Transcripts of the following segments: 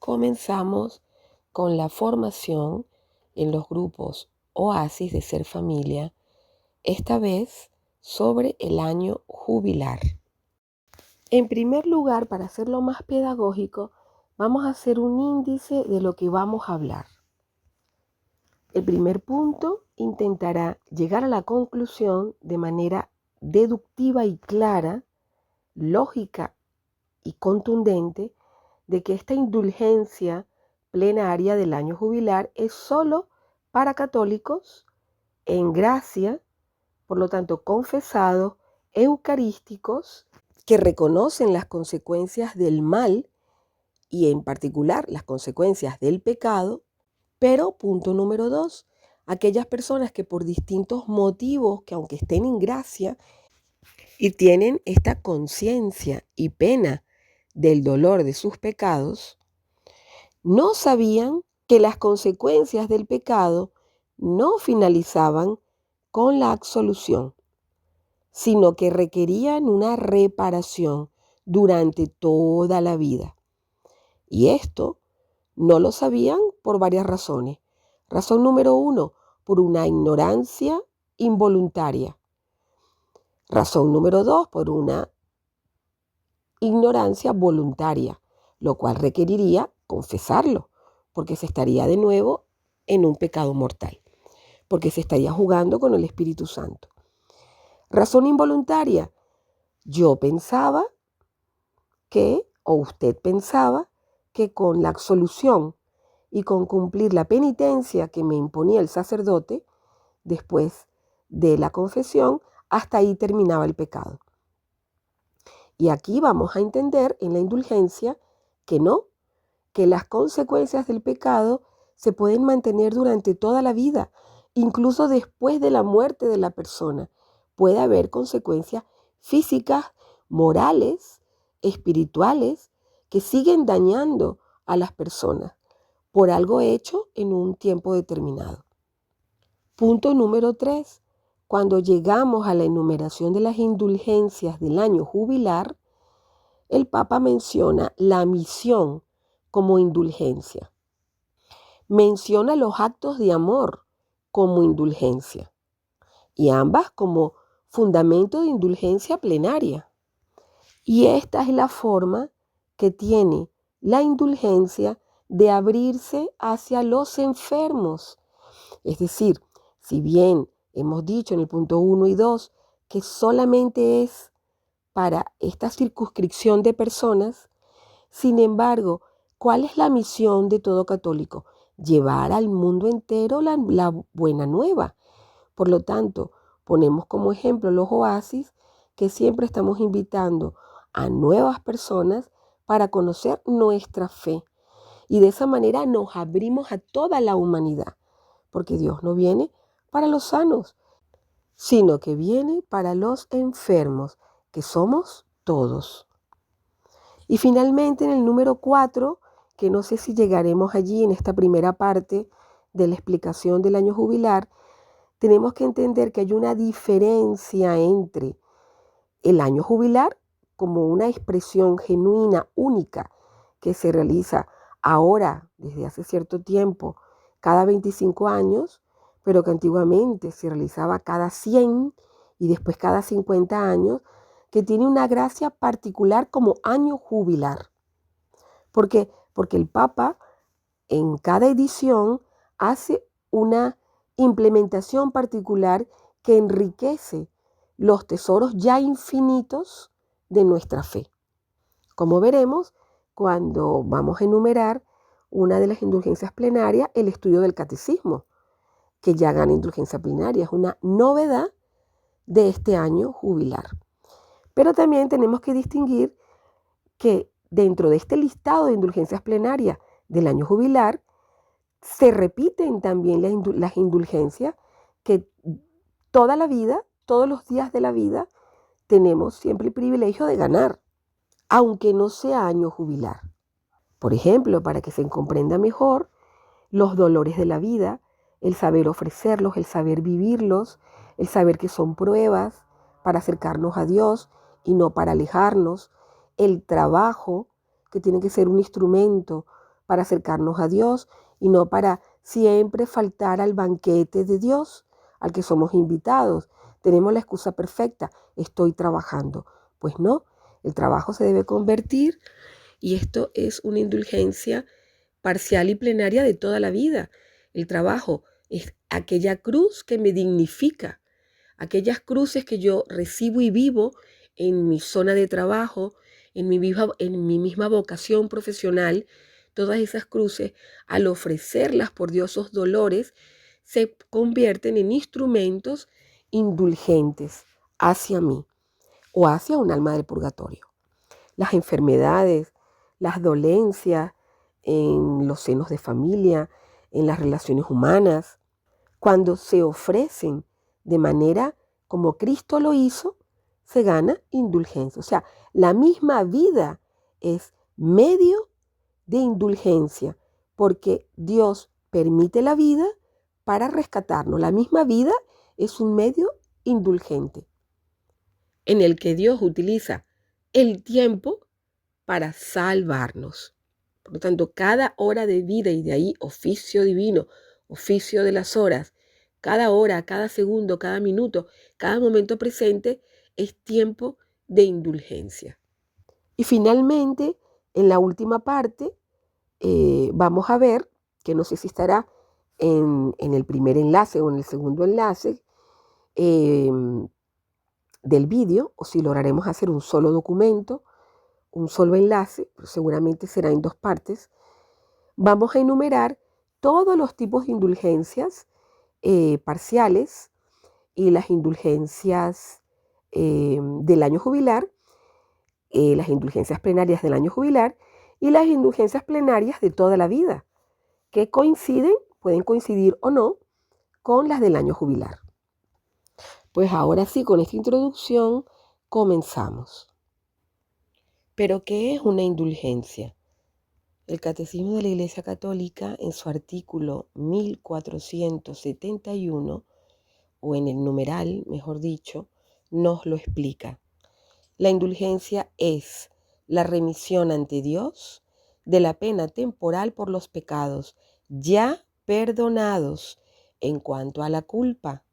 comenzamos con la formación en los grupos Oasis de Ser Familia, esta vez sobre el año jubilar. En primer lugar, para hacerlo más pedagógico, vamos a hacer un índice de lo que vamos a hablar. El primer punto intentará llegar a la conclusión de manera deductiva y clara, lógica y contundente, de que esta indulgencia plenaria del año jubilar es solo para católicos en gracia, por lo tanto confesados, eucarísticos, que reconocen las consecuencias del mal y en particular las consecuencias del pecado. Pero, punto número 2, aquellas personas que por distintos motivos, que aunque estén en gracia y tienen esta conciencia y pena del dolor de sus pecados, no sabían que las consecuencias del pecado no finalizaban con la absolución, sino que requerían una reparación durante toda la vida. Y esto no lo sabían por varias razones. Razón número 1, por una ignorancia involuntaria. Razón número 2, por una ignorancia voluntaria, lo cual requeriría confesarlo, porque se estaría de nuevo en un pecado mortal, porque se estaría jugando con el Espíritu Santo. Razón involuntaria, yo pensaba o usted pensaba que con la absolución y con cumplir la penitencia que me imponía el sacerdote después de la confesión, hasta ahí terminaba el pecado. Y aquí vamos a entender en la indulgencia que no, que las consecuencias del pecado se pueden mantener durante toda la vida, incluso después de la muerte de la persona. Puede haber consecuencias físicas, morales, espirituales, que siguen dañando a las personas por algo hecho en un tiempo determinado. Punto número 3. Cuando llegamos a la enumeración de las indulgencias del año jubilar, el Papa menciona la misión como indulgencia. Menciona los actos de amor como indulgencia y ambas como fundamento de indulgencia plenaria. Y esta es la forma que tiene la indulgencia de abrirse hacia los enfermos. Es decir, si bien hemos dicho en el punto 1 y 2 que solamente es para esta circunscripción de personas, sin embargo, ¿cuál es la misión de todo católico? Llevar al mundo entero la buena nueva. Por lo tanto, ponemos como ejemplo los oasis, que siempre estamos invitando a nuevas personas para conocer nuestra fe. Y de esa manera nos abrimos a toda la humanidad, porque Dios no viene para los sanos, sino que viene para los enfermos, que somos todos. Y finalmente en el número 4, que no sé si llegaremos allí en esta primera parte de la explicación del año jubilar, tenemos que entender que hay una diferencia entre el año jubilar como una expresión genuina, única, que se realiza ahora, desde hace cierto tiempo, cada 25 años, pero que antiguamente se realizaba cada 100 y después cada 50 años, que tiene una gracia particular como año jubilar. ¿Por qué? Porque el Papa en cada edición hace una implementación particular que enriquece los tesoros ya infinitos de nuestra fe. Como veremos, cuando vamos a enumerar una de las indulgencias plenarias, el estudio del catecismo, que ya gana indulgencia plenaria, es una novedad de este año jubilar. Pero también tenemos que distinguir que dentro de este listado de indulgencias plenarias del año jubilar, se repiten también las indulgencias que toda la vida, todos los días de la vida, tenemos siempre el privilegio de ganar, aunque no sea año jubilar. Por ejemplo, para que se comprenda mejor, los dolores de la vida, el saber ofrecerlos, el saber vivirlos, el saber que son pruebas para acercarnos a Dios y no para alejarnos, el trabajo, que tiene que ser un instrumento para acercarnos a Dios y no para siempre faltar al banquete de Dios al que somos invitados. Tenemos la excusa perfecta, estoy trabajando. Pues no, el trabajo se debe convertir, y esto es una indulgencia parcial y plenaria de toda la vida. El trabajo es aquella cruz que me dignifica, aquellas cruces que yo recibo y vivo en mi zona de trabajo, en mi misma vocación profesional. Todas esas cruces, al ofrecerlas por Dios, esos dolores, se convierten en instrumentos indulgentes hacia mí o hacia un alma del purgatorio. Las enfermedades, las dolencias en los senos de familia, en las relaciones humanas, cuando se ofrecen de manera como Cristo lo hizo, se gana indulgencia. O sea, la misma vida es medio de indulgencia, porque Dios permite la vida para rescatarnos. La misma vida es un medio indulgente, en el que Dios utiliza el tiempo para salvarnos. Por lo tanto, cada hora de vida, y de ahí oficio divino, oficio de las horas, cada hora, cada segundo, cada minuto, cada momento presente es tiempo de indulgencia. Y finalmente, en la última parte, vamos a ver, que no sé si estará en el primer enlace o en el segundo enlace del vídeo, o si lograremos hacer un solo documento, un solo enlace, pero seguramente será en dos partes. Vamos a enumerar todos los tipos de indulgencias parciales y las indulgencias del año jubilar, las indulgencias plenarias del año jubilar y las indulgencias plenarias de toda la vida, que coinciden, pueden coincidir o no, con las del año jubilar. Pues ahora sí, con esta introducción comenzamos. ¿Pero qué es una indulgencia? El Catecismo de la Iglesia Católica, en su artículo 1471, o en el numeral, mejor dicho, nos lo explica. La indulgencia es la remisión ante Dios de la pena temporal por los pecados ya perdonados en cuanto a la culpa,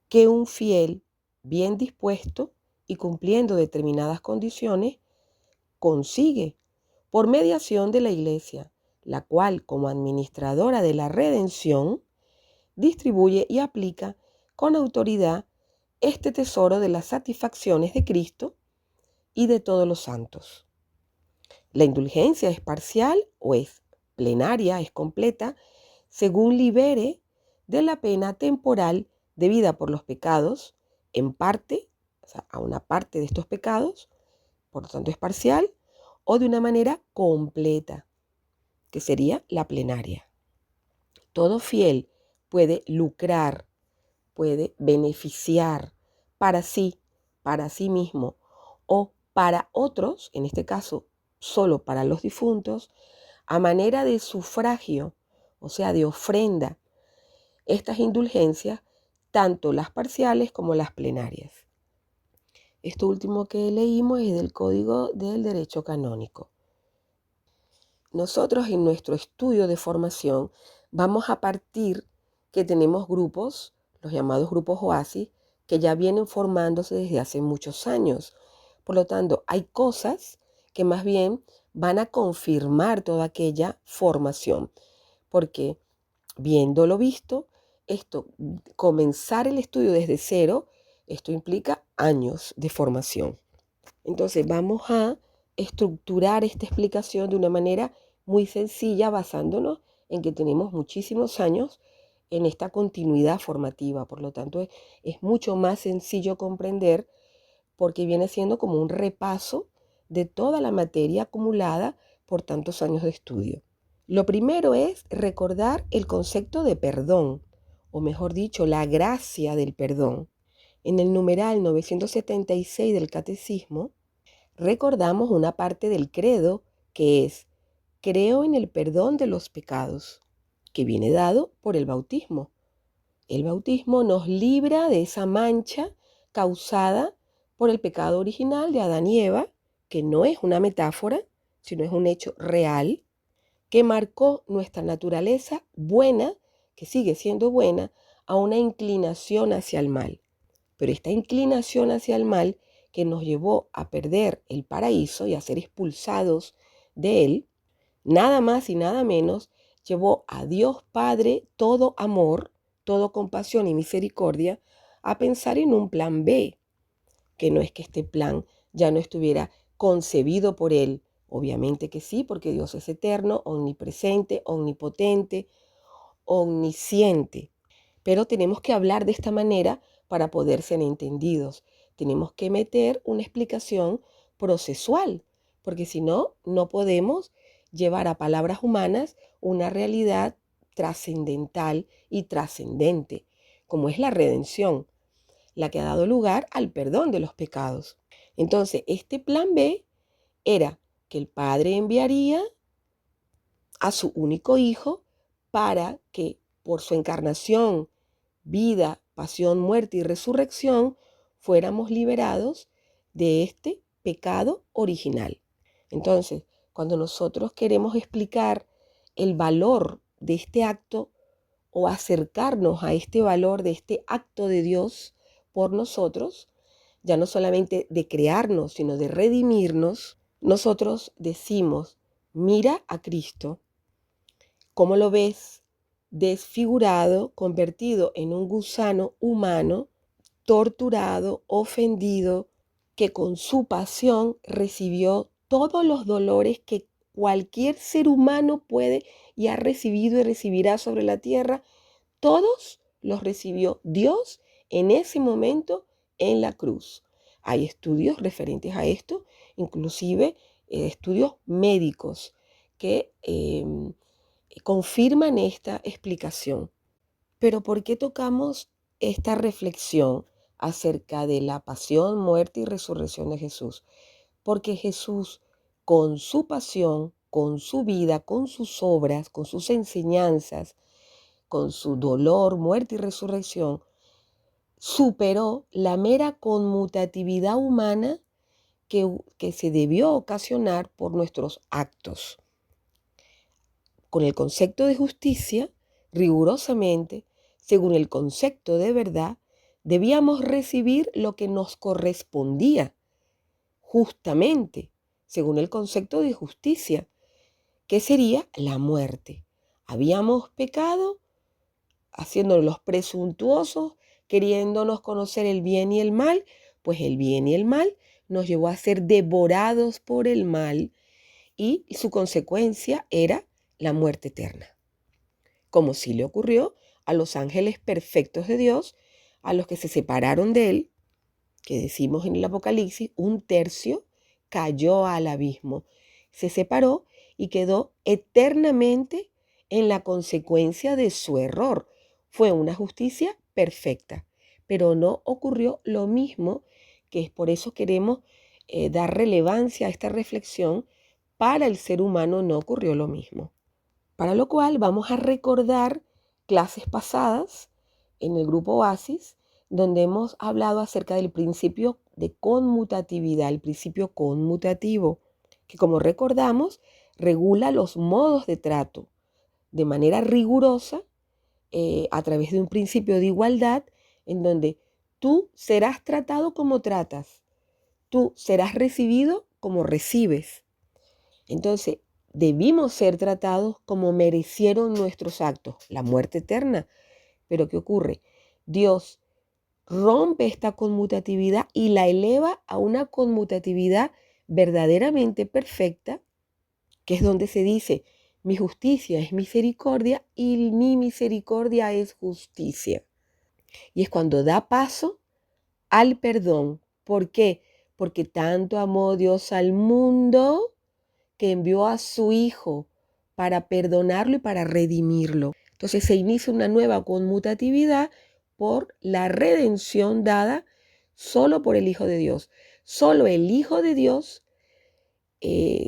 que un fiel, bien dispuesto y cumpliendo determinadas condiciones, consigue por mediación de la Iglesia, la cual, como administradora de la redención, distribuye y aplica con autoridad este tesoro de las satisfacciones de Cristo y de todos los santos. La indulgencia es parcial o es plenaria, es completa, según libere de la pena temporal debida por los pecados, en parte, o sea, a una parte de estos pecados, por lo tanto es parcial, o de una manera completa, que sería la plenaria. Todo fiel puede lucrar, puede beneficiar para sí mismo, o para otros, en este caso solo para los difuntos, a manera de sufragio, o sea, de ofrenda, estas indulgencias, tanto las parciales como las plenarias. Esto último que leímos es del Código del Derecho Canónico. Nosotros en nuestro estudio de formación vamos a partir que tenemos grupos, los llamados grupos Oasis, que ya vienen formándose desde hace muchos años. Por lo tanto, hay cosas que más bien van a confirmar toda aquella formación, porque viendo lo visto, comenzar el estudio desde cero, esto implica años de formación. Entonces vamos a estructurar esta explicación de una manera muy sencilla, basándonos en que tenemos muchísimos años en esta continuidad formativa. Por lo tanto, es mucho más sencillo comprender, porque viene siendo como un repaso de toda la materia acumulada por tantos años de estudio. Lo primero es recordar el concepto de perdón, o mejor dicho, la gracia del perdón. En el numeral 976 del Catecismo, recordamos una parte del credo que es: creo en el perdón de los pecados, que viene dado por el bautismo. El bautismo nos libra de esa mancha causada por el pecado original de Adán y Eva, que no es una metáfora, sino es un hecho real. que marcó nuestra naturaleza buena, que sigue siendo buena, a una inclinación hacia el mal. Pero esta inclinación hacia el mal que nos llevó a perder el paraíso y a ser expulsados de él, nada más y nada menos, llevó a Dios Padre, todo amor, todo compasión y misericordia, a pensar en un plan B, que no es que este plan ya no estuviera concebido por él. Obviamente que sí, porque Dios es eterno, omnipresente, omnipotente, omnisciente. Pero tenemos que hablar de esta manera para poder ser entendidos. Tenemos que meter una explicación procesual, porque si no, no podemos llevar a palabras humanas una realidad trascendental y trascendente, como es la redención, la que ha dado lugar al perdón de los pecados. Entonces, este plan B era que el Padre enviaría a su único Hijo para que por su encarnación, vida, pasión, muerte y resurrección, fuéramos liberados de este pecado original. Entonces, cuando nosotros queremos explicar el valor de este acto o acercarnos a este valor de este acto de Dios por nosotros, ya no solamente de crearnos, sino de redimirnos, nosotros decimos, mira a Cristo, ¿cómo lo ves? Desfigurado, convertido en un gusano humano, torturado, ofendido, que con su pasión recibió todos los dolores que cualquier ser humano puede y ha recibido y recibirá sobre la tierra. Todos los recibió Dios en ese momento en la cruz. Hay estudios referentes a esto, inclusive estudios médicos que confirman esta explicación. Pero ¿por qué tocamos esta reflexión acerca de la pasión, muerte y resurrección de Jesús? Porque Jesús, con su pasión, con su vida, con sus obras, con sus enseñanzas, con su dolor, muerte y resurrección, superó la mera conmutatividad humana que se debió ocasionar por nuestros actos. Con el concepto de justicia, rigurosamente, según el concepto de verdad, debíamos recibir lo que nos correspondía, justamente, según el concepto de justicia, que sería la muerte. Habíamos pecado, haciéndonos los presuntuosos, queriéndonos conocer el bien y el mal, pues el bien y el mal nos llevó a ser devorados por el mal y su consecuencia era la muerte eterna, como sí le ocurrió a los ángeles perfectos de Dios, a los que se separaron de él, que decimos en el Apocalipsis, un tercio cayó al abismo, se separó y quedó eternamente en la consecuencia de su error. Fue una justicia perfecta, pero no ocurrió lo mismo, que es por eso queremos dar relevancia a esta reflexión. Para el ser humano no ocurrió lo mismo. Para lo cual vamos a recordar clases pasadas en el grupo Oasis, donde hemos hablado acerca del principio de conmutatividad, el principio conmutativo, que como recordamos, regula los modos de trato de manera rigurosa a través de un principio de igualdad en donde tú serás tratado como tratas, tú serás recibido como recibes. Entonces, debimos ser tratados como merecieron nuestros actos, la muerte eterna. Pero ¿qué ocurre? Dios rompe esta conmutatividad y la eleva a una conmutatividad verdaderamente perfecta, que es donde se dice, mi justicia es misericordia y mi misericordia es justicia. Y es cuando da paso al perdón. ¿Por qué? Porque tanto amó Dios al mundo que envió a su Hijo para perdonarlo y para redimirlo. Entonces se inicia una nueva conmutatividad por la redención dada solo por el Hijo de Dios. Solo el Hijo de Dios,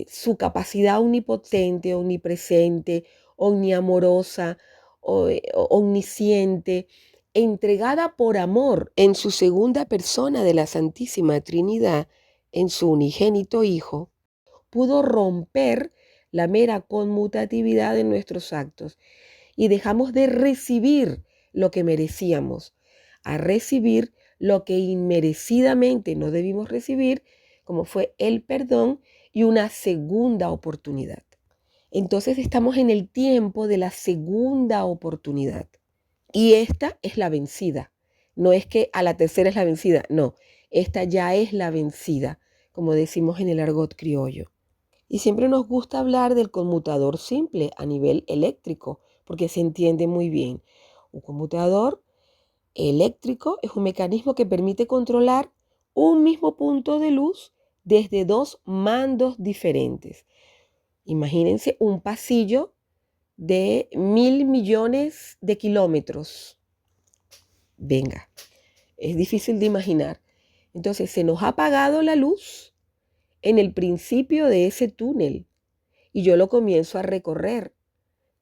su capacidad omnipotente, omnipresente, omniamorosa, omnisciente, entregada por amor en su segunda persona de la Santísima Trinidad, en su unigénito Hijo, pudo romper la mera conmutatividad de nuestros actos y dejamos de recibir lo que merecíamos, a recibir lo que inmerecidamente no debimos recibir, como fue el perdón y una segunda oportunidad. Entonces estamos en el tiempo de la segunda oportunidad. Y esta es la vencida. No es que a la tercera es la vencida, no. Esta ya es la vencida, como decimos en el argot criollo. Y siempre nos gusta hablar del conmutador simple a nivel eléctrico, porque se entiende muy bien. Un conmutador eléctrico es un mecanismo que permite controlar un mismo punto de luz desde dos mandos diferentes. Imagínense un pasillo de 1.000.000.000 de kilómetros. Venga, es difícil de imaginar. Entonces se nos ha apagado la luz en el principio de ese túnel y yo lo comienzo a recorrer.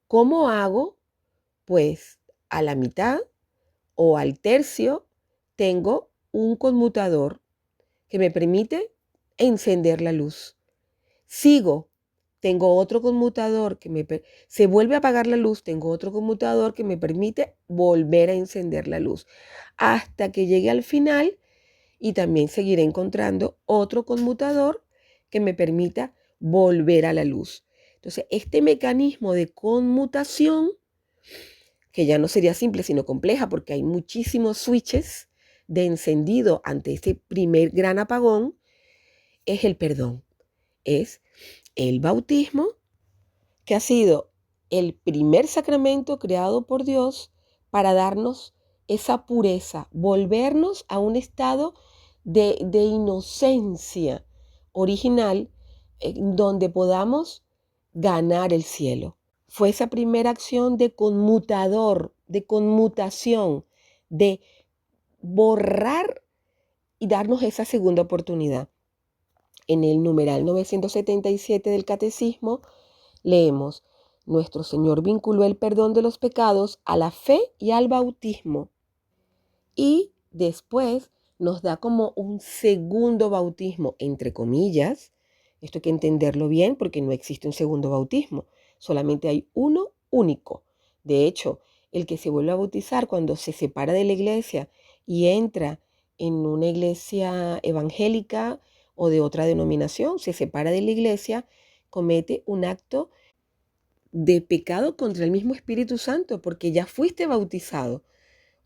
¿Cómo hago? Pues a la mitad o al tercio tengo un conmutador que me permite encender la luz. Sigo, tengo otro conmutador que se vuelve a apagar la luz, tengo otro conmutador que me permite volver a encender la luz hasta que llegue al final y también seguiré encontrando otro conmutador que me permita volver a la luz. Entonces, este mecanismo de conmutación, que ya no sería simple sino compleja porque hay muchísimos switches de encendido ante este primer gran apagón, es el perdón. Es el bautismo, que ha sido el primer sacramento creado por Dios para darnos esa pureza, volvernos a un estado de inocencia original donde podamos ganar el cielo. Fue esa primera acción de conmutador, de conmutación, de borrar y darnos esa segunda oportunidad. En el numeral 977 del Catecismo leemos: nuestro Señor vinculó el perdón de los pecados a la fe y al bautismo. Y después nos da como un segundo bautismo, entre comillas. Esto hay que entenderlo bien porque no existe un segundo bautismo. Solamente hay uno único. De hecho, el que se vuelve a bautizar cuando se separa de la iglesia y entra en una iglesia evangélica o de otra denominación, se separa de la iglesia, comete un acto de pecado contra el mismo Espíritu Santo, porque ya fuiste bautizado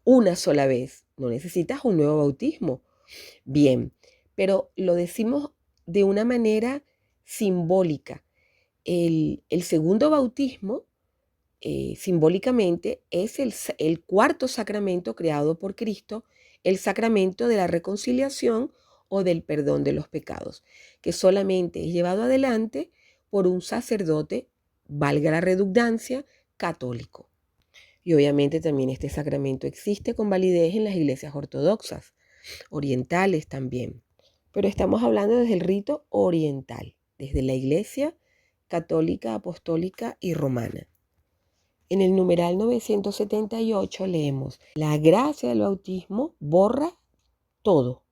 una sola vez. No necesitas un nuevo bautismo. Bien, pero lo decimos de una manera simbólica. El segundo bautismo, simbólicamente, es el cuarto sacramento creado por Cristo, el sacramento de la reconciliación o del perdón de los pecados, que solamente es llevado adelante por un sacerdote, valga la redundancia, católico. Y obviamente también este sacramento existe con validez en las iglesias ortodoxas, orientales también. Pero estamos hablando desde el rito oriental, desde la iglesia católica, apostólica y romana. En el numeral 978 leemos: la gracia del bautismo borra todo,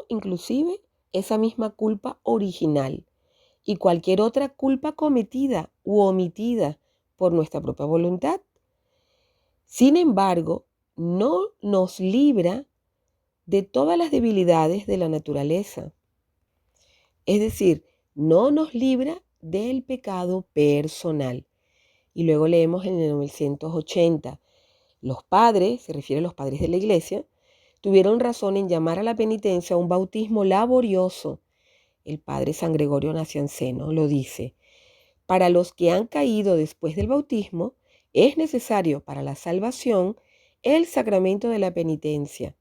inclusive esa misma culpa original y cualquier otra culpa cometida u omitida por nuestra propia voluntad. Sin embargo, no nos libra de todas las debilidades de la naturaleza. Es decir, no nos libra del pecado personal. Y luego leemos en el 980, los padres, se refiere a los padres de la iglesia, tuvieron razón en llamar a la penitencia un bautismo laborioso. El padre San Gregorio Nacianceno lo dice: para los que han caído después del bautismo, es necesario para la salvación el sacramento de la penitencia,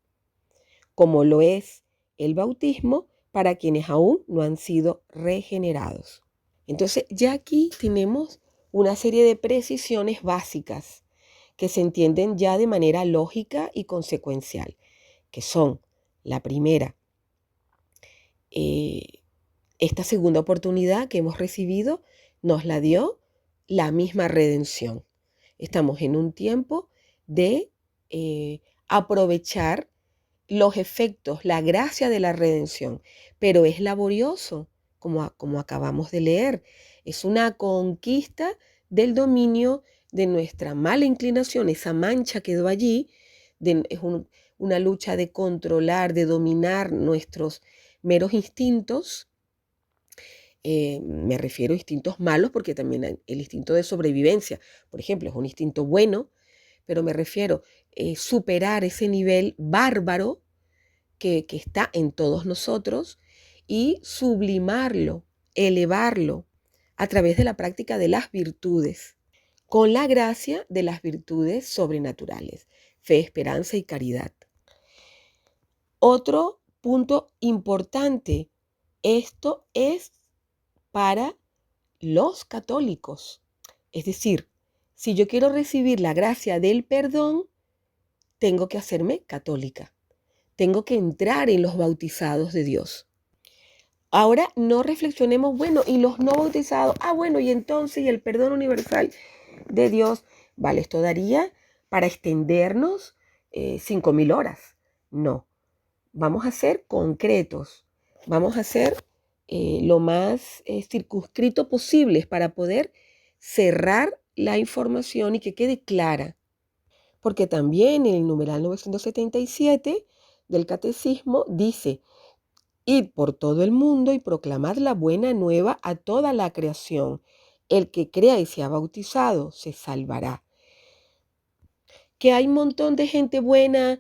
como lo es el bautismo para quienes aún no han sido regenerados. Entonces, ya aquí tenemos una serie de precisiones básicas que se entienden ya de manera lógica y consecuencial, que son: la primera, esta segunda oportunidad que hemos recibido nos la dio la misma redención. Estamos en un tiempo de aprovechar los efectos, la gracia de la redención, pero es laborioso como acabamos de leer. Es una conquista del dominio de nuestra mala inclinación. Esa mancha quedó allí. Una lucha de controlar, de dominar nuestros meros instintos. Me refiero a instintos malos porque también el instinto de sobrevivencia, por ejemplo, es un instinto bueno, pero me refiero a superar ese nivel bárbaro que está en todos nosotros y sublimarlo, elevarlo a través de la práctica de las virtudes, con la gracia de las virtudes sobrenaturales, fe, esperanza y caridad. Otro punto importante, esto es para los católicos. Es decir, si yo quiero recibir la gracia del perdón, tengo que hacerme católica. Tengo que entrar en los bautizados de Dios. Ahora no reflexionemos, bueno, y los no bautizados, bueno, y entonces, y el perdón universal de Dios, vale, esto daría para extendernos 5.000 horas. No, vamos a ser concretos, vamos a ser lo más circunscrito posible para poder cerrar la información y que quede clara. Porque también en el numeral 977 del Catecismo dice: id por todo el mundo y proclamad la buena nueva a toda la creación. El que crea y sea bautizado se salvará. Que hay un montón de gente buena,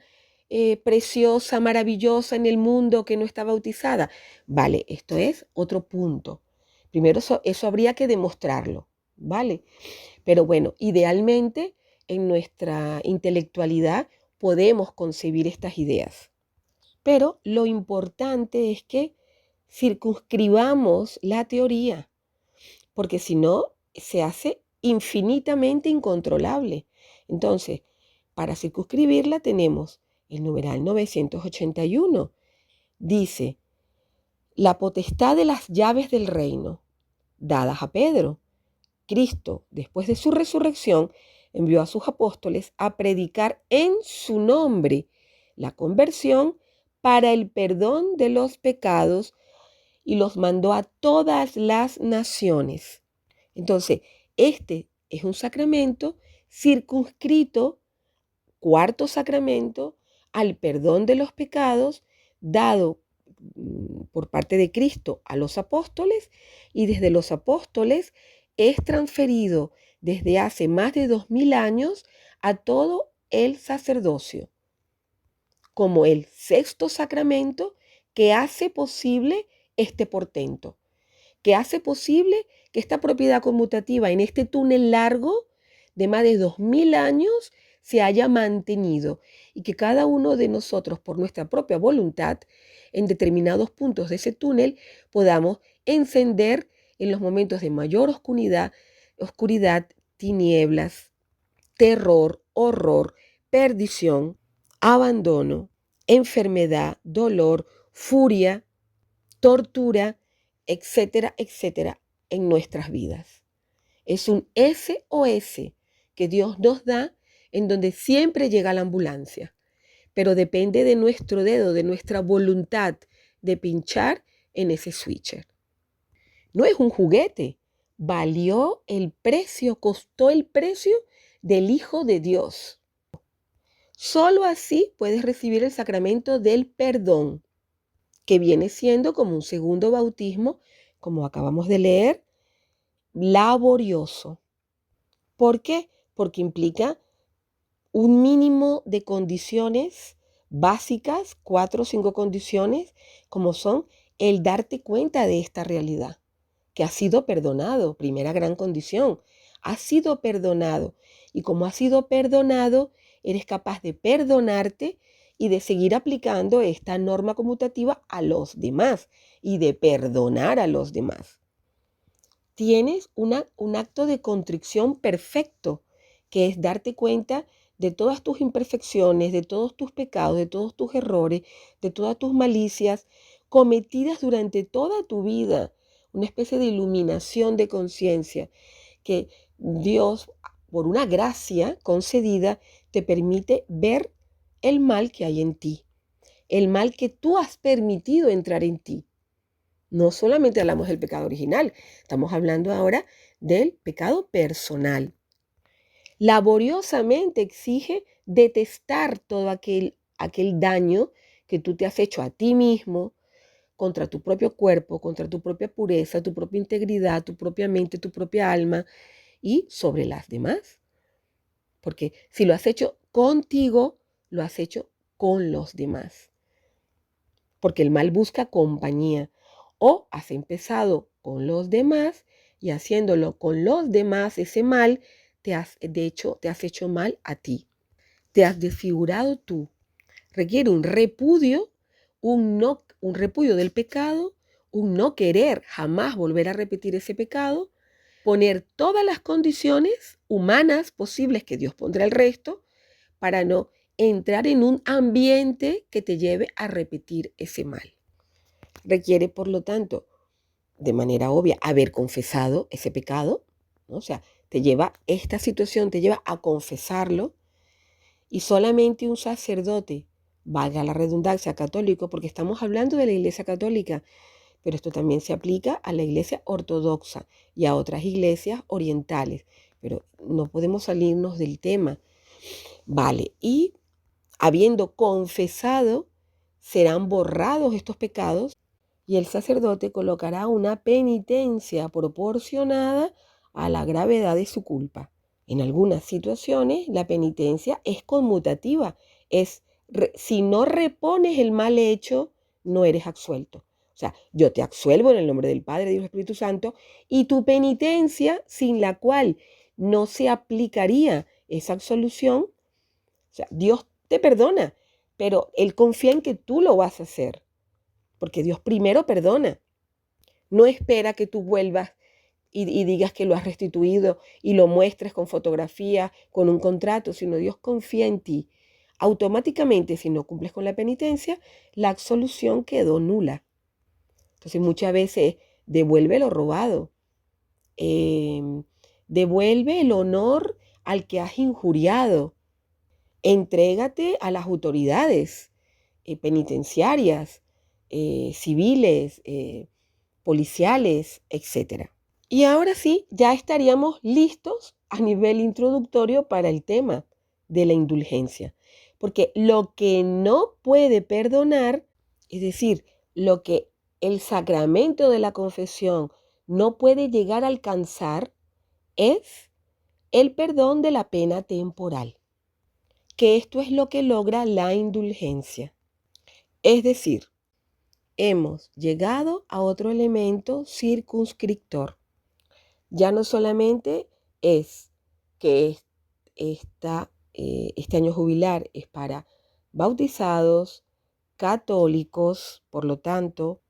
preciosa, maravillosa en el mundo que no está bautizada. Vale, esto es otro punto. Primero eso habría que demostrarlo, ¿vale? Pero bueno, idealmente en nuestra intelectualidad podemos concebir estas ideas. Pero lo importante es que circunscribamos la teoría, porque si no, se hace infinitamente incontrolable. Entonces, para circunscribirla tenemos el numeral 981. Dice: la potestad de las llaves del reino, dadas a Pedro. Cristo, después de su resurrección, envió a sus apóstoles a predicar en su nombre la conversión para el perdón de los pecados y los mandó a todas las naciones. Entonces, este es un sacramento circunscrito, cuarto sacramento, al perdón de los pecados dado por parte de Cristo a los apóstoles, y desde los apóstoles es transferido desde hace más de 2000 años a todo el sacerdocio, como el sexto sacramento que hace posible este portento, que hace posible que esta propiedad conmutativa en este túnel largo de más de 2000 años se haya mantenido y que cada uno de nosotros, por nuestra propia voluntad, en determinados puntos de ese túnel, podamos encender en los momentos de mayor oscuridad, tinieblas, terror, horror, perdición, abandono, enfermedad, dolor, furia, tortura, etcétera, etcétera, en nuestras vidas. Es un SOS que Dios nos da, en donde siempre llega la ambulancia, pero depende de nuestro dedo, de nuestra voluntad de pinchar en ese switcher. No es un juguete, valió el precio, costó el precio del Hijo de Dios. Solo así puedes recibir el sacramento del perdón, que viene siendo como un segundo bautismo, como acabamos de leer, laborioso. ¿Por qué? Porque implica un mínimo de condiciones básicas, 4 o 5 condiciones, como son el darte cuenta de esta realidad, que has sido perdonado, primera gran condición, has sido perdonado. Y como has sido perdonado, eres capaz de perdonarte y de seguir aplicando esta norma conmutativa a los demás y de perdonar a los demás. Tienes un acto de contrición perfecto, que es darte cuenta de todas tus imperfecciones, de todos tus pecados, de todos tus errores, de todas tus malicias cometidas durante toda tu vida. Una especie de iluminación de conciencia que Dios, por una gracia concedida, te permite ver el mal que hay en ti, el mal que tú has permitido entrar en ti. No solamente hablamos del pecado original, estamos hablando ahora del pecado personal. Laboriosamente exige detestar todo aquel daño que tú te has hecho a ti mismo, contra tu propio cuerpo, contra tu propia pureza, tu propia integridad, tu propia mente, tu propia alma y sobre las demás. Porque si lo has hecho contigo, lo has hecho con los demás. Porque el mal busca compañía. O has empezado con los demás y haciéndolo con los demás, ese mal, de hecho, te has hecho mal a ti. Te has desfigurado tú. Requiere un repudio, un repudio del pecado, un no querer jamás volver a repetir ese pecado, poner todas las condiciones humanas posibles que Dios pondrá al resto para no entrar en un ambiente que te lleve a repetir ese mal. Requiere, por lo tanto, de manera obvia, haber confesado ese pecado, ¿no? O sea, esta situación te lleva a confesarlo, y solamente un sacerdote, valga la redundancia, católico, porque estamos hablando de la Iglesia Católica, pero esto también se aplica a la Iglesia Ortodoxa y a otras iglesias orientales, pero no podemos salirnos del tema. Vale, y habiendo confesado, serán borrados estos pecados y el sacerdote colocará una penitencia proporcionada a la gravedad de su culpa. En algunas situaciones la penitencia es conmutativa, si no repones el mal hecho, no eres absuelto. O sea, yo te absuelvo en el nombre del Padre, Dios y Espíritu Santo, y tu penitencia, sin la cual no se aplicaría esa absolución, o sea, Dios te perdona, pero Él confía en que tú lo vas a hacer, porque Dios primero perdona. No espera que tú vuelvas y digas que lo has restituido y lo muestres con fotografía, con un contrato, sino Dios confía en ti. Automáticamente, si no cumples con la penitencia, la absolución quedó nula. Entonces muchas veces devuelve lo robado, devuelve el honor al que has injuriado, entrégate a las autoridades penitenciarias, civiles, policiales, etc. Y ahora sí, ya estaríamos listos a nivel introductorio para el tema de la indulgencia. Porque lo que no puede perdonar, es decir, lo que el sacramento de la confesión no puede llegar a alcanzar, es el perdón de la pena temporal. Que esto es lo que logra la indulgencia. Es decir, hemos llegado a otro elemento circunscriptor. Ya no solamente es que este año jubilar es para bautizados, católicos, por lo tanto,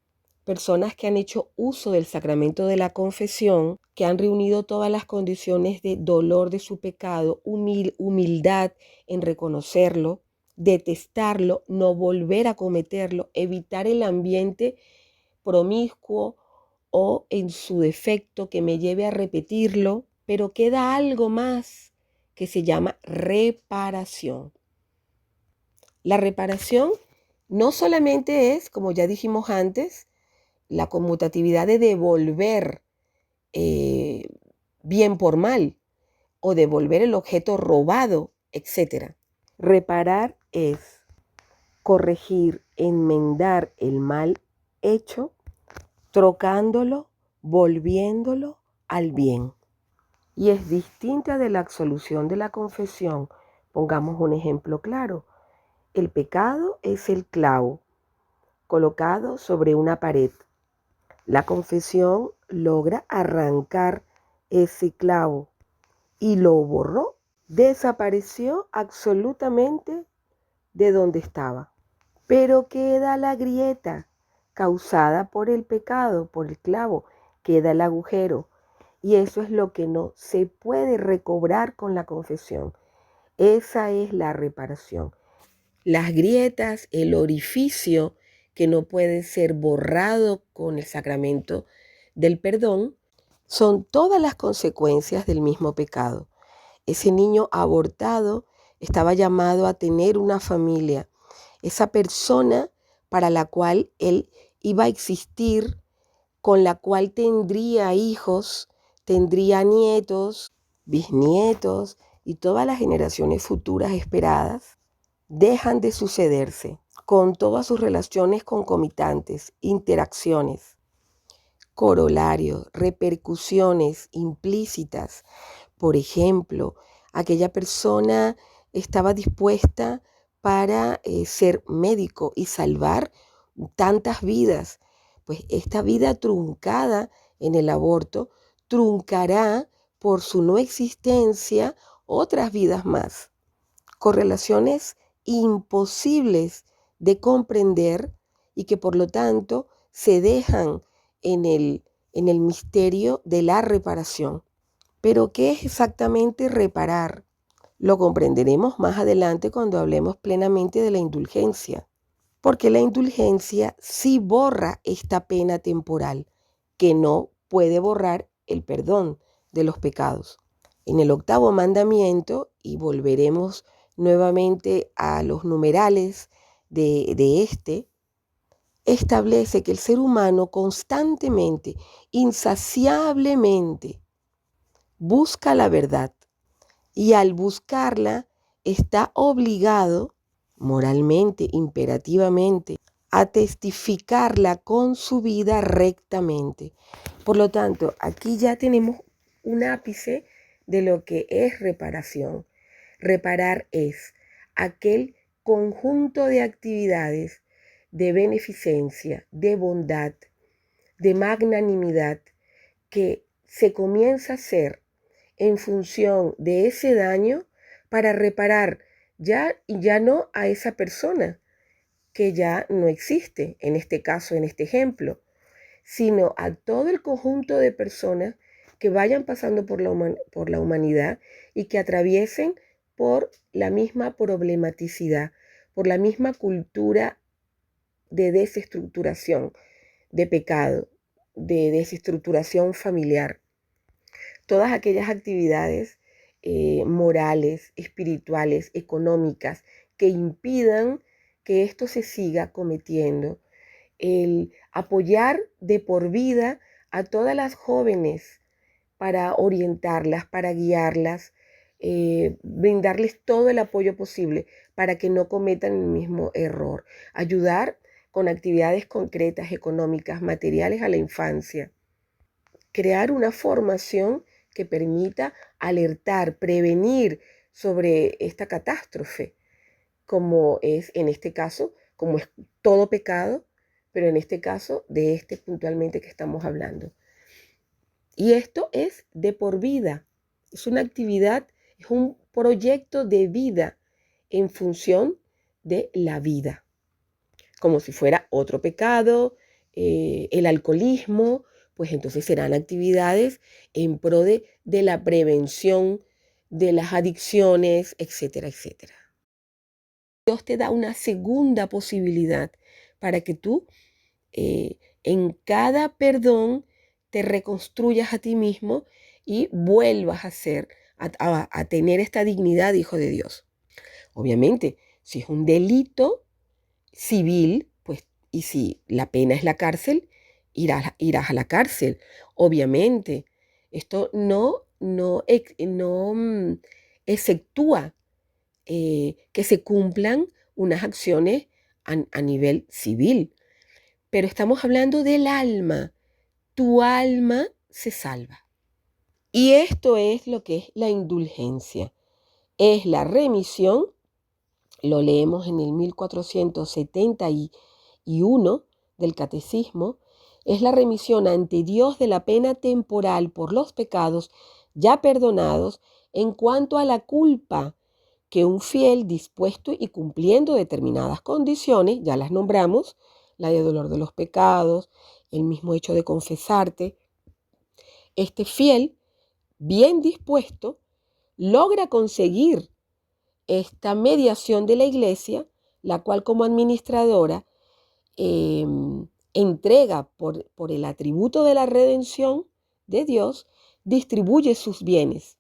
personas que han hecho uso del sacramento de la confesión, que han reunido todas las condiciones de dolor de su pecado, humildad en reconocerlo, detestarlo, no volver a cometerlo, evitar el ambiente promiscuo o en su defecto que me lleve a repetirlo, pero queda algo más que se llama reparación. La reparación no solamente es, como ya dijimos antes, la conmutatividad de devolver bien por mal o devolver el objeto robado, etc. Reparar es corregir, enmendar el mal hecho, trocándolo, volviéndolo al bien. Y es distinta de la absolución de la confesión. Pongamos un ejemplo claro. El pecado es el clavo colocado sobre una pared. La confesión logra arrancar ese clavo y lo borró. Desapareció absolutamente de donde estaba. Pero queda la grieta causada por el pecado, por el clavo, queda el agujero. Y eso es lo que no se puede recobrar con la confesión. Esa es la reparación. Las grietas, el orificio que no puede ser borrado con el sacramento del perdón, son todas las consecuencias del mismo pecado. Ese niño abortado estaba llamado a tener una familia. Esa persona para la cual él iba a existir con la cual tendría hijos, tendría nietos, bisnietos y todas las generaciones futuras esperadas, dejan de sucederse con todas sus relaciones concomitantes, interacciones, corolarios, repercusiones implícitas. Por ejemplo, aquella persona estaba dispuesta para ser médico y salvar tantas vidas. Pues esta vida truncada en el aborto truncará por su no existencia otras vidas más. Correlaciones imposibles de comprender y que por lo tanto se dejan en el misterio de la reparación. Pero ¿qué es exactamente reparar? Lo comprenderemos más adelante cuando hablemos plenamente de la indulgencia, porque la indulgencia sí borra esta pena temporal, que no puede borrar el perdón de los pecados. En el 8º mandamiento, y volveremos nuevamente a los numerales de este, establece que el ser humano constantemente, insaciablemente, busca la verdad y al buscarla está obligado, moralmente, imperativamente, a testificarla con su vida rectamente. Por lo tanto, aquí ya tenemos un ápice de lo que es reparación. Reparar es aquel conjunto de actividades de beneficencia, de bondad, de magnanimidad que se comienza a hacer en función de ese daño para reparar ya no a esa persona que ya no existe, en este caso, en este ejemplo, sino a todo el conjunto de personas que vayan pasando por la humanidad y que atraviesen por la misma problematicidad, por la misma cultura de desestructuración, de pecado, de desestructuración familiar. Todas aquellas actividades morales, espirituales, económicas, que impidan que esto se siga cometiendo. El apoyar de por vida a todas las jóvenes para orientarlas, para guiarlas, brindarles todo el apoyo posible para que no cometan el mismo error. Ayudar con actividades concretas, económicas, materiales a la infancia. Crear una formación que permita alertar, prevenir sobre esta catástrofe, como es en este caso, como es todo pecado, pero en este caso de este puntualmente que estamos hablando. Y esto es de por vida, es una actividad, es un proyecto de vida en función de la vida, como si fuera otro pecado, el alcoholismo, pues entonces serán actividades en pro de la prevención de las adicciones, etcétera, etcétera. Dios te da una segunda posibilidad para que tú en cada perdón te reconstruyas a ti mismo y vuelvas a ser, a tener esta dignidad de hijo de Dios. Obviamente, si es un delito civil, pues, y si la pena es la cárcel, irás a la cárcel. Obviamente, esto no exceptúa que se cumplan unas acciones a nivel civil. Pero estamos hablando del alma. Tu alma se salva. Y esto es lo que es la indulgencia. Es la remisión, lo leemos en el 1471 del Catecismo, es la remisión ante Dios de la pena temporal por los pecados ya perdonados en cuanto a la culpa que un fiel dispuesto y cumpliendo determinadas condiciones, ya las nombramos, la de dolor de los pecados, el mismo hecho de confesarte, este fiel, bien dispuesto, logra conseguir esta mediación de la Iglesia, la cual como administradora entrega por el atributo de la redención de Dios, distribuye sus bienes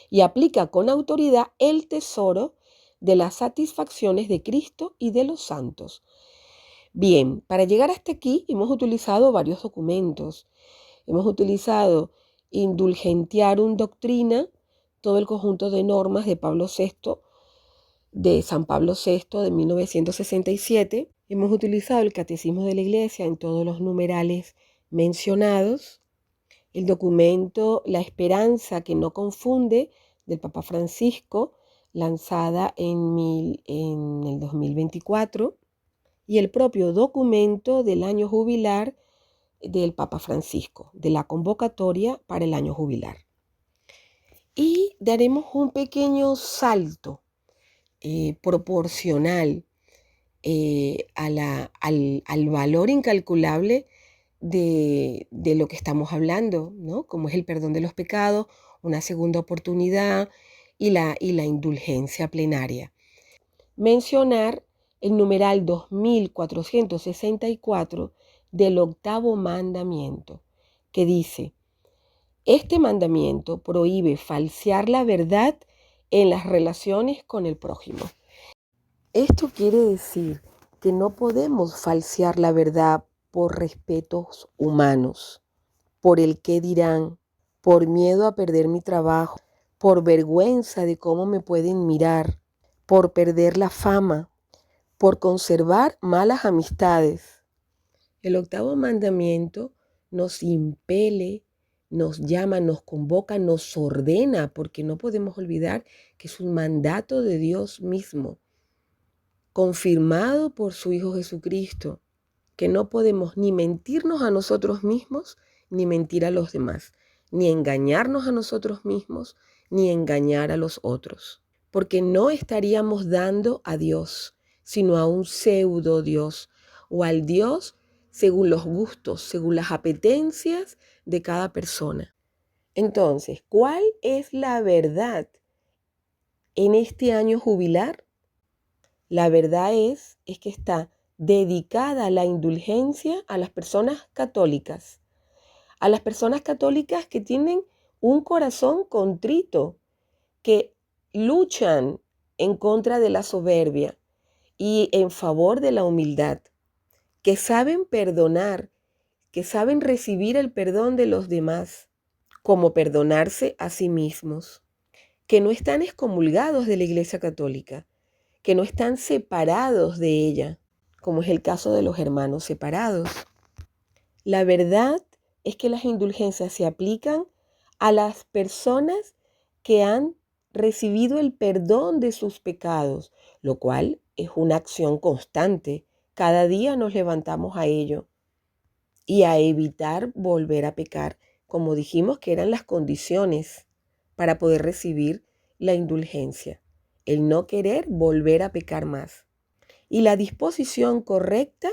y aplica con autoridad el tesoro de las satisfacciones de Cristo y de los santos. Bien, para llegar hasta aquí hemos utilizado varios documentos. Hemos utilizado Indulgentiarum Doctrina, todo el conjunto de normas de Pablo VI, de San Pablo VI de 1967. Hemos utilizado el Catecismo de la Iglesia en todos los numerales mencionados. El documento La Esperanza que no confunde, del Papa Francisco, lanzada en el 2024. Y el propio documento del año jubilar del Papa Francisco, de la convocatoria para el año jubilar. Y daremos un pequeño salto proporcional al valor incalculable de lo que estamos hablando, ¿no? Como es el perdón de los pecados, una segunda oportunidad y la indulgencia plenaria. Mencionar el numeral 2464 del octavo mandamiento, que dice: este mandamiento prohíbe falsear la verdad en las relaciones con el prójimo. Esto quiere decir que no podemos falsear la verdad por respetos humanos, por el qué dirán, por miedo a perder mi trabajo, por vergüenza de cómo me pueden mirar, por perder la fama, por conservar malas amistades. El octavo mandamiento nos impele, nos llama, nos convoca, nos ordena, porque no podemos olvidar que es un mandato de Dios mismo, confirmado por su Hijo Jesucristo, que no podemos ni mentirnos a nosotros mismos, ni mentir a los demás, ni engañarnos a nosotros mismos, ni engañar a los otros, porque no estaríamos dando a Dios, sino a un pseudo Dios, o al Dios según los gustos, según las apetencias de cada persona. Entonces, ¿cuál es la verdad en este año jubilar? La verdad es que está dedicada a la indulgencia a las personas católicas que tienen un corazón contrito, que luchan en contra de la soberbia y en favor de la humildad, que saben perdonar, que saben recibir el perdón de los demás, como perdonarse a sí mismos, que no están excomulgados de la Iglesia Católica, que no están separados de ella, como es el caso de los hermanos separados. La verdad es que las indulgencias se aplican a las personas que han recibido el perdón de sus pecados, lo cual es una acción constante. Cada día nos levantamos a ello y a evitar volver a pecar, como dijimos que eran las condiciones para poder recibir la indulgencia, el no querer volver a pecar más, y la disposición correcta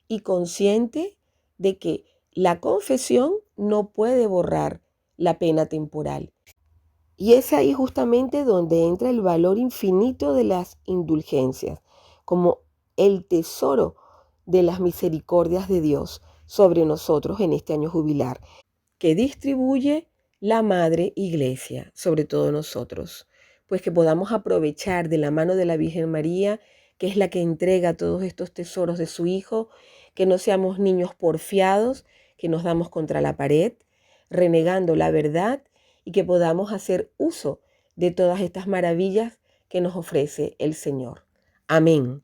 y consciente de que la confesión no puede borrar la pena temporal. Y es ahí justamente donde entra el valor infinito de las indulgencias, como el tesoro de las misericordias de Dios sobre nosotros en este año jubilar, que distribuye la Madre Iglesia sobre todos nosotros. Pues que podamos aprovechar de la mano de la Virgen María, que es la que entrega todos estos tesoros de su Hijo, que no seamos niños porfiados, que nos damos contra la pared, renegando la verdad, y que podamos hacer uso de todas estas maravillas que nos ofrece el Señor. Amén.